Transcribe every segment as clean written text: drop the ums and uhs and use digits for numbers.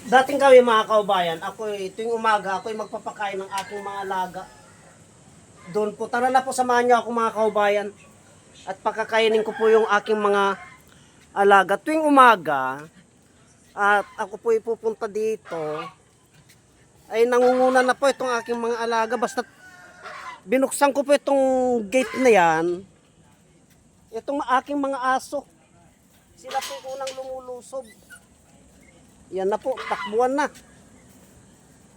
Dating kami mga kaubayan, tuwing umaga, ako'y magpapakain ng aking mga alaga. Doon po, tara na po, samahan niyo ako mga kaubayan. At pakakainin ko po yung aking mga alaga. Tuwing umaga, at ako po ipupunta dito, ay nangunguna na po itong aking mga alaga. Basta binuksan ko po itong gate na yan, itong aking mga aso, sila po unang lumulusob. Yan na po, takbuhan na.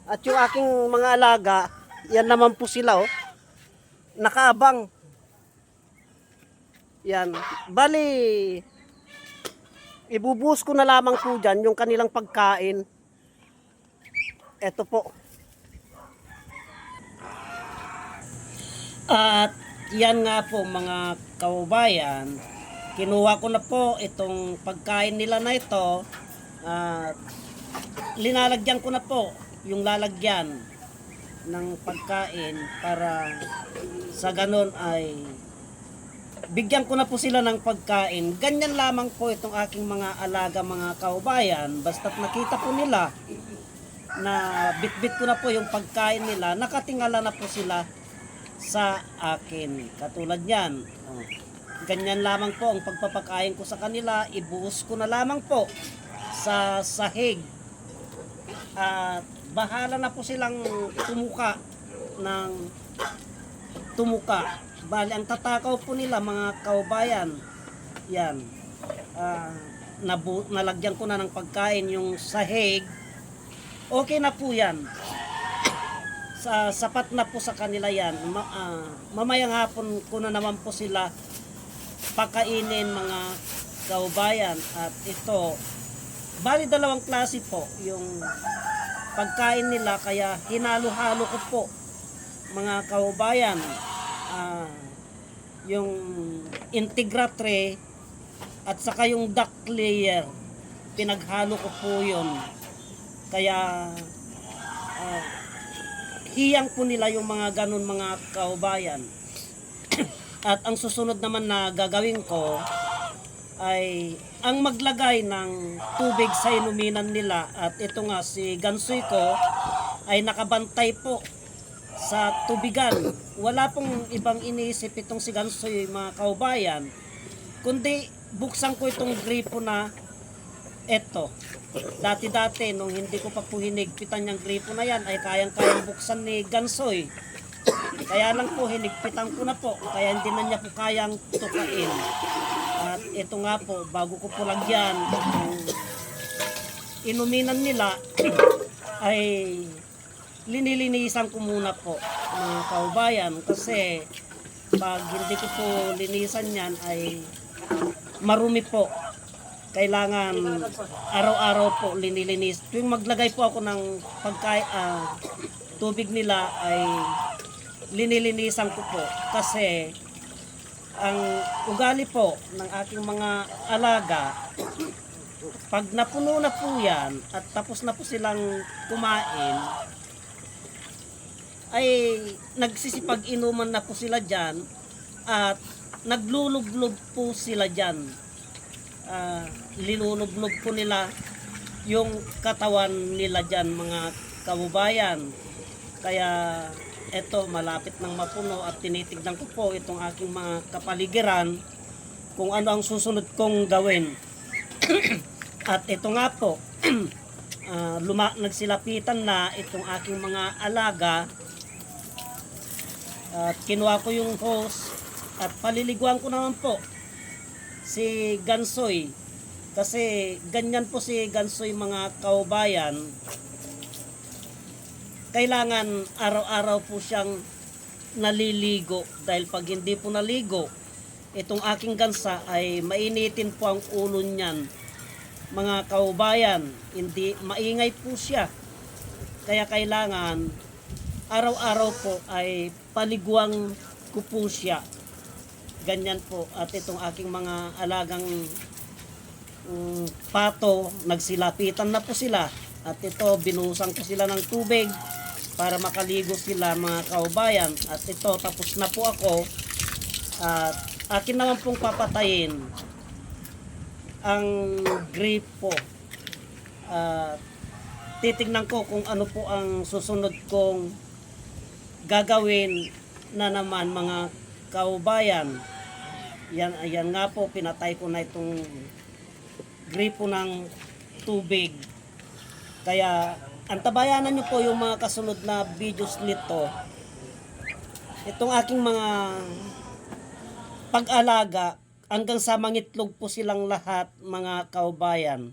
At yung aking mga alaga, yan naman po sila, oh, nakaabang. Yan. Bali, ibubuhos ko na lamang po dyan yung kanilang pagkain. Ito po. At yan nga po mga kaubayan, kinuha ko na po itong pagkain nila na ito. At linalagyan ko na po yung lalagyan ng pagkain para sa ganon ay bigyan ko na po sila ng pagkain. Ganyan lamang po itong aking mga alaga mga kaubayan. Basta't nakita po nila na bitbit ko na po yung pagkain nila, nakatingala na po sila sa akin. Katulad yan. Oh. Ganyan lamang po ang pagpapakain ko sa kanila. Ibuhos ko na lamang po sa sahig. At bahala na po silang tumuka ng tumuka. Bali, ang tatakaw po nila mga kaubayan, yan, nalagyan ko na ng pagkain yung sahig. Okay na po yan. Sapat na po sa kanila yan. Mamayang hapon ko na naman po sila pakainin mga kaubayan. At ito, bali dalawang klase po yung pagkain nila, kaya hinalo-halo ko po mga kaubayan. Yung Integra tray at saka yung duck layer, pinaghalo ko po yun. Kaya hiyang po nila yung mga ganun mga kaubayan. At ang susunod naman na gagawin ko ay ang maglagay ng tubig sa inuminan nila. At ito nga, si Gansoy ko ay nakabantay po sa tubigan. Wala pong ibang iniisip itong si Gansoy mga kaubayan, kundi buksan ko itong gripo na eto. Dati-dati nung hindi ko pa po hinigpitan yung gripo na yan, ay kayang-kayang buksan ni Gansoy. Kaya lang po hinigpitan ko na po, kaya hindi na niya po kayang tukain. At ito nga po, bago ko po lagyan ang inuminan nila ay linilinisan ko muna po mga kaubayan, kasi pag hindi ko po linisan yan ay marumi po. Kailangan araw-araw po linilinis. Tuwing maglagay po ako ng tubig nila ay linilinisan ko po, kasi ang ugali po ng aking mga alaga, pag napuno na po yan at tapos na po silang kumain, ay nagsisipag-inuman na po sila dyan at naglulublob po sila dyan. Linulublob po nila yung katawan nila dyan mga kabubayan. Kaya eto, malapit ng mapuno at tinitignan ko po itong aking mga kapaligiran kung ano ang susunod kong gawin. At ito nga po, nagsilapitan na itong aking mga alaga. At kinuha ko yung hose at paliliguan ko naman po si Gansoy, kasi ganyan po si Gansoy mga kaubayan. Kailangan araw-araw po siyang naliligo, dahil pag hindi po naligo itong aking gansa ay mainitin po ang ulo niyan mga kaubayan. Hindi maingay po siya, kaya kailangan araw-araw po ay paliguang ko po siya. Ganyan po. At itong aking mga alagang pato, nagsilapitan na po sila. At ito, binuhusan ko sila ng tubig para makaligo sila mga kaubayan. At ito, tapos na po ako. At akin naman pong papatayin ang gripo. titignan ko kung ano po ang susunod kong gagawin na naman mga kaubayan. Yan nga po, pinatay ko na itong gripo ng tubig. Kaya antabayanan nyo po yung mga kasunod na videos nito. Itong aking mga pag-alaga hanggang sa mangitlog po silang lahat mga kaubayan.